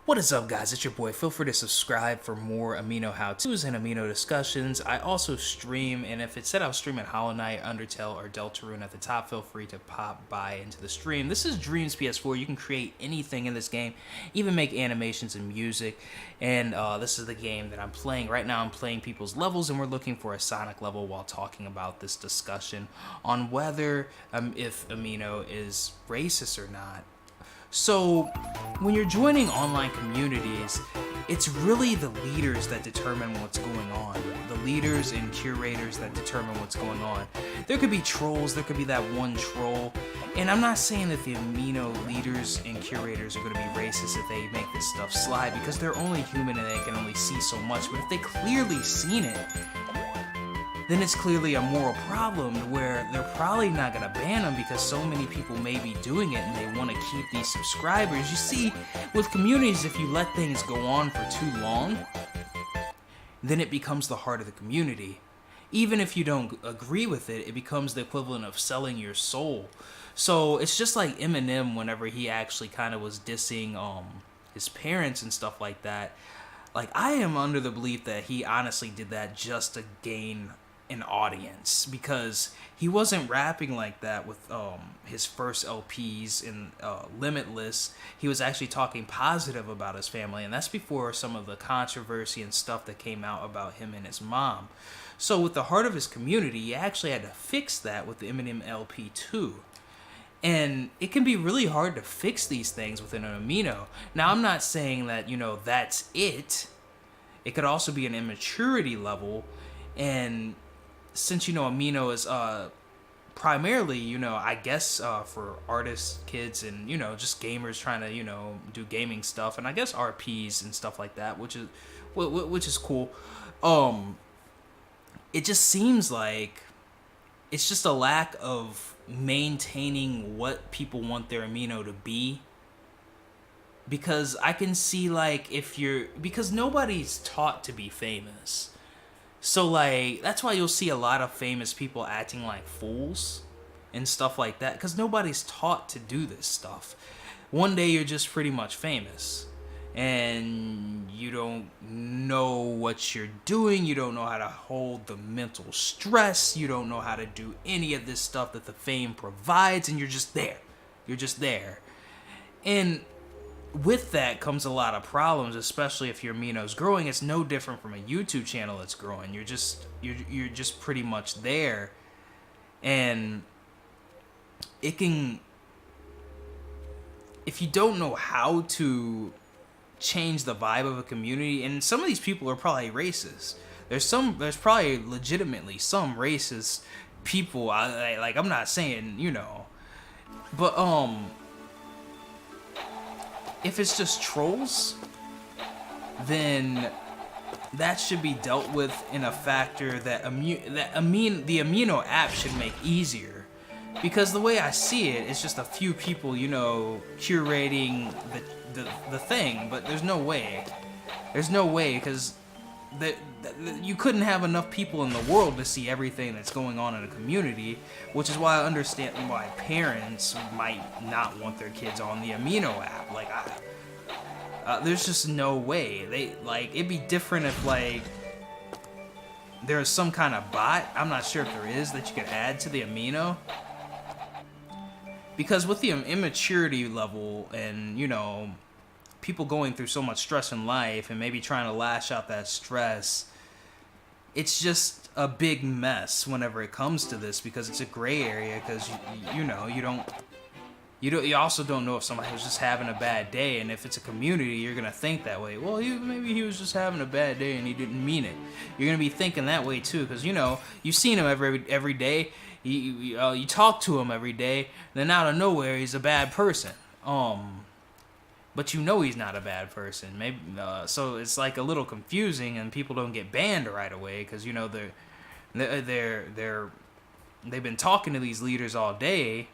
What is up, guys? It's your boy. Feel free to subscribe for more amino how-tos and amino discussions. I also stream, and if it said I was streaming Hollow Knight, Undertale, or Deltarune at the top, feel free to pop by into the stream. This is Dreams PS4. You can create anything in this game, even make animations and music. And this is the game that I'm playing. Right now I'm playing people's levels, and we're looking for a Sonic level while talking about this discussion on whether if amino is racist or not. So, when you're joining online communities, it's really the leaders that determine what's going on. The leaders and curators that determine what's going on. There could be trolls, there could be that one troll. And I'm not saying that the amino leaders and curators are going to be racist if they make this stuff slide, because they're only human and they can only see so much. But if they clearly seen it, then it's clearly a moral problem where they're probably not going to ban them because so many people may be doing it and they want to keep these subscribers. You see, with communities, if you let things go on for too long, then it becomes the heart of the community. Even if you don't agree with it, it becomes the equivalent of selling your soul. So it's just like Eminem whenever he actually kind of was dissing his parents and stuff like that. Like, I am under the belief that he honestly did that just to gain an audience, because he wasn't rapping like that with his first LPs in Limitless. He was actually talking positive about his family, and that's before some of the controversy and stuff that came out about him and his mom. So with the heart of his community, he actually had to fix that with the Eminem LP 2. And it can be really hard to fix these things within an amino. Now, I'm not saying that, that's it. It could also be an immaturity level. And since, amino is primarily, I guess for artists, kids, and, just gamers trying to, do gaming stuff. And I guess RPs and stuff like that, which is cool. It just seems like it's just a lack of maintaining what people want their amino to be, because I can see, like, because nobody's taught to be famous, so like that's why you'll see a lot of famous people acting like fools and stuff like that, because nobody's taught to do this stuff. One day you're just pretty much famous and you don't know what you're doing, you don't know how to hold the mental stress, you don't know how to do any of this stuff that the fame provides, and you're just there. And with that comes a lot of problems, especially if your amino's growing. It's no different from a YouTube channel that's growing. You're just pretty much there, and it can, if you don't know how to change the vibe of a community. And some of these people are probably racist. There's probably legitimately some racist people. I'm not saying, but if it's just trolls, then that should be dealt with in a factor that the amino app should make easier. Because the way I see it, it's just a few people, curating the thing, but there's no way, because you couldn't have enough people in the world to see everything that's going on in a community, which is why I understand why parents might not want their kids on the amino app. Like, there's just no way. It'd be different if, there's some kind of bot, I'm not sure if there is, that you could add to the amino. Because with the immaturity level and, people going through so much stress in life and maybe trying to lash out that stress, it's just a big mess whenever it comes to this, because it's a gray area, because, you also don't know if somebody was just having a bad day, and if it's a community, you're going to think that way. Well, maybe he was just having a bad day and he didn't mean it. You're going to be thinking that way too, because, you've seen him every day. You talk to him every day, then out of nowhere he's a bad person. But he's not a bad person. Maybe so it's like a little confusing, and people don't get banned right away because they've been talking to these leaders all day,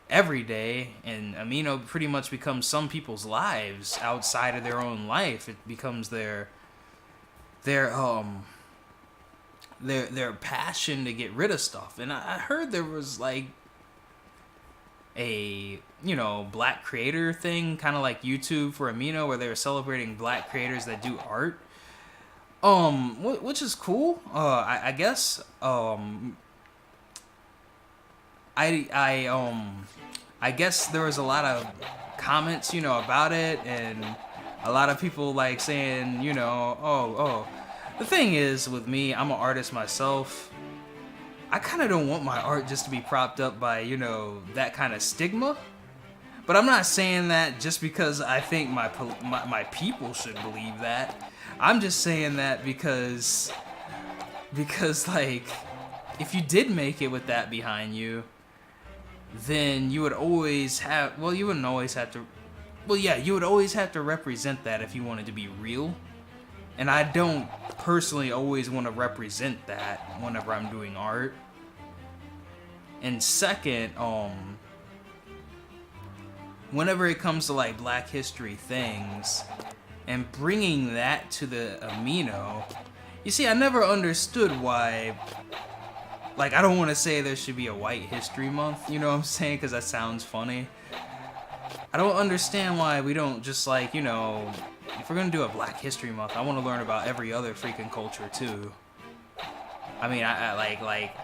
every day, and amino pretty much becomes some people's lives outside of their own life. It becomes their passion to get rid of stuff. And I heard there was a, you know, black creator thing, kind of like YouTube for Amino, where they were celebrating black creators that do art. Which is cool. I guess. I guess there was a lot of comments, you know, about it, and a lot of people like saying, you know, oh. The thing is, with me, I'm an artist myself. I kind of don't want my art just to be propped up by, you know, that kind of stigma. But I'm not saying that just because I think my people should believe that. I'm just saying that because like, if you did make it with that behind you, then you would always have, well, you wouldn't always have to, well, yeah, you would always have to represent that if you wanted to be real. And I don't personally always want to represent that whenever I'm doing art. And second, whenever it comes to like Black History things and bringing that to the Amino, you see, I never understood why. Like, I don't want to say there should be a White History Month, you know what I'm saying? Because that sounds funny. I don't understand why we don't just, like, you know, if we're going to do a Black History Month, I want to learn about every other freaking culture, too. I mean, I like,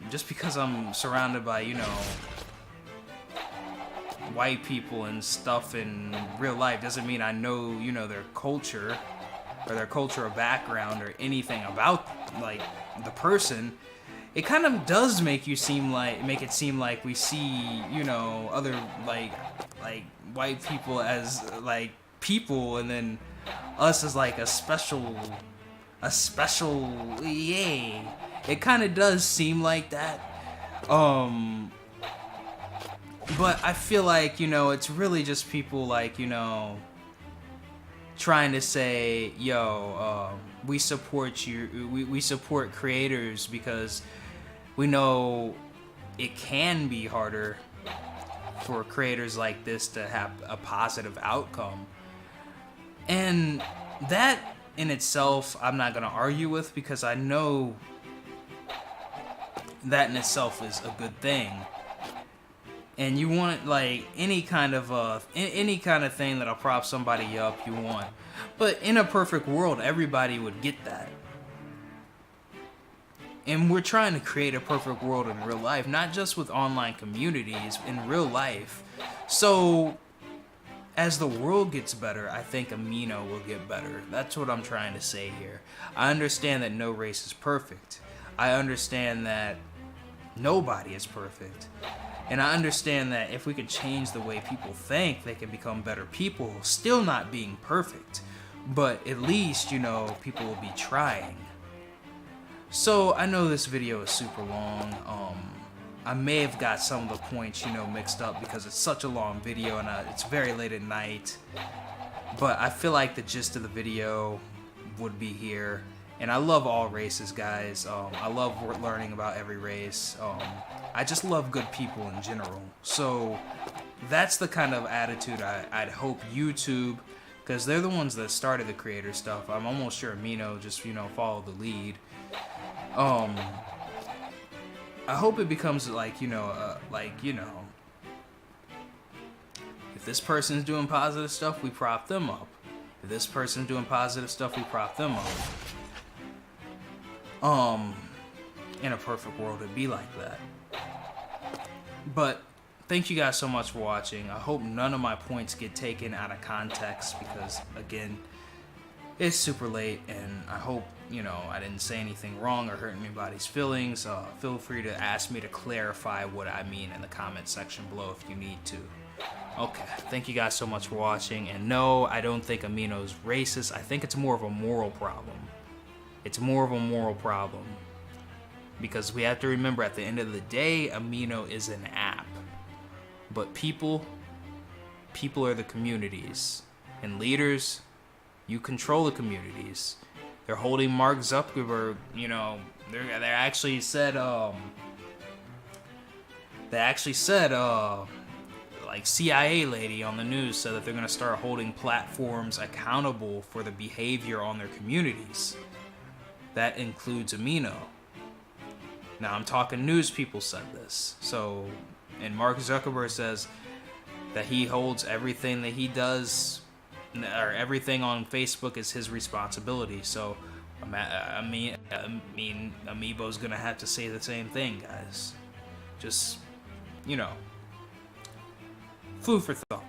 just because I'm surrounded by, you know, white people and stuff in real life doesn't mean I know, you know, their culture or their cultural background or anything about, like, the person. It kind of does make it seem like we see, you know, other like white people as like people, and then us as like a special yay. It kind of does seem like that. But I feel like, you know, it's really just people like, you know, trying to say, yo, we support you, we support creators because we know it can be harder for creators like this to have a positive outcome. And that in itself, I'm not going to argue with, because I know that in itself is a good thing. And you want, like, any kind of thing that'll prop somebody up, you want. But in a perfect world, everybody would get that. And we're trying to create a perfect world in real life, not just with online communities, in real life. So, as the world gets better, I think Amino will get better. That's what I'm trying to say here. I understand that no race is perfect. I understand that nobody is perfect. And I understand that if we could change the way people think, they can become better people, still not being perfect. But at least, you know, people will be trying. So, I know this video is super long. I may have got some of the points, you know, mixed up because it's such a long video and it's very late at night. But I feel like the gist of the video would be here. And I love all races, guys. I love learning about every race. I just love good people in general. So, that's the kind of attitude I'd hope YouTube, because they're the ones that started the creator stuff. I'm almost sure Amino just, you know, followed the lead. I hope it becomes like, you know, if this person's doing positive stuff, we prop them up. If this person's doing positive stuff, we prop them up. In a perfect world, it'd be like that. But thank you guys so much for watching. I hope none of my points get taken out of context, because, again, it's super late, and I hope, you know, I didn't say anything wrong or hurt anybody's feelings. Feel free to ask me to clarify what I mean in the comment section below if you need to. Okay, thank you guys so much for watching, and no, I don't think Amino's racist. I think it's more of a moral problem. It's more of a moral problem. Because we have to remember, at the end of the day, Amino is an app. But people are the communities. And leaders, you control the communities. They're holding Mark Zuckerberg, you know, they actually said, like, CIA lady on the news said that they're going to start holding platforms accountable for the behavior on their communities. That includes Amino. Now, I'm talking news people said this, so And Mark Zuckerberg says that he holds everything that he does, or everything on Facebook, is his responsibility. So, Amiibo's gonna have to say the same thing, guys. Just, food for thought.